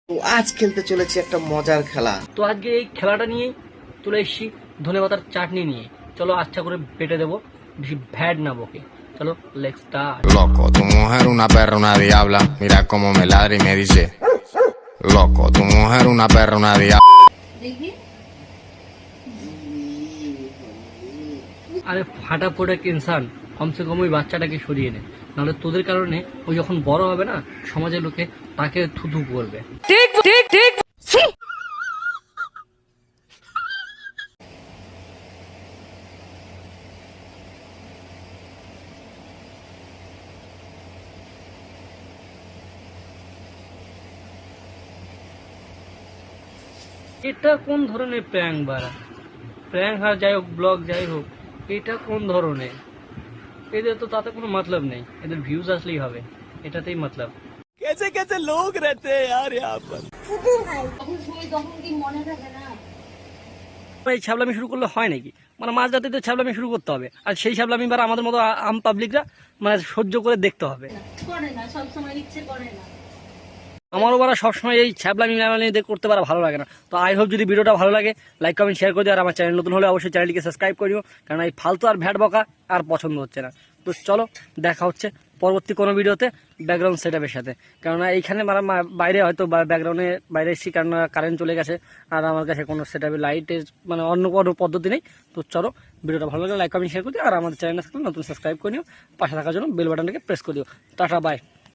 তো আজ খেলতে চলেছি একটা মজার খেলা। তো আজকে এই খেলাটা নিয়েই চলে এসেছি ধনেপাতার চাটনি নিয়ে। চলো আচ্ছা করে বেটে দেবো, বেশি ভ্যাড না বকে। চলো let's start. Loco, tu mujer una perra, una diabla. Mira cómo me ladra y me dice: Loco, tu mujer una perra, una diabla. আরে ফাটা ফোটা ইনসান, কমসে কম ওই বাচ্চাটাকে সরিয়ে নে, নাহলে তোদের কারণে ও যখন বড় হবে না, সমাজের লোকে তাকে থুথু করবে। ঠিক ঠিক ঠিক। এটা কোন ধরনের প্র্যাঙ্ক বাড়া? প্র্যাঙ্ক আর যাই হোক, ব্লগ যাই হোক, এটা কোন ধরনের? এদের তো তাতে কোনো মতলব নেই, এদের ভিউজ আসলেই হবে, এটাতেই মতলব। कैसे कैसे लोग रहते हैं यार यहाँ पर। এই ছ্যাবলামি শুরু করলে হয় নাকি? মানে মাঝ রাতে তো ছ্যাবলামি শুরু করতে হবে, আর সেই ছ্যাবলামি বার আমাদের মতো আম পাবলিকরা মানে সহ্য করে দেখতে হবে। আমারও বারা সবসময় এই ছ্যাবলামি ম্যাবলামি দিয়ে করতে পারা ভালো লাগে না। তো আই হোপ যদি ভিডিওটা ভালো লাগে লাইক কমেন্ট শেয়ার করে দিও, আর আমার চ্যানেল নতুন হলে অবশ্যই চ্যানেলটিকে সাবস্ক্রাইব করিও, কারণ এই ফালতু আর ভ্যাট বকা আর পছন্দ হচ্ছে না। তো চলো দেখা হচ্ছে পরবর্তী কোনো ভিডিওতে ব্যাকগ্রাউন্ড সেটআপের সাথে, কারণ এইখানে বাইরে হয়তো ব্যাকগ্রাউন্ডে বাইরে এসেছি কারণ কারেন্ট চলে গেছে, আর আমার কাছে কোনো সেটআপের লাইটের মানে অন্য কোনো পদ্ধতি নেই। তো চলো ভিডিওটা ভালো লাগলে লাইক কমেন্ট শেয়ার করে দিও, আর আমাদের চ্যানেল নতুন সাবস্ক্রাইব করে নিও, পাশে থাকার জন্য বেল বাটনটাকে প্রেস করে দিও। Tata bye.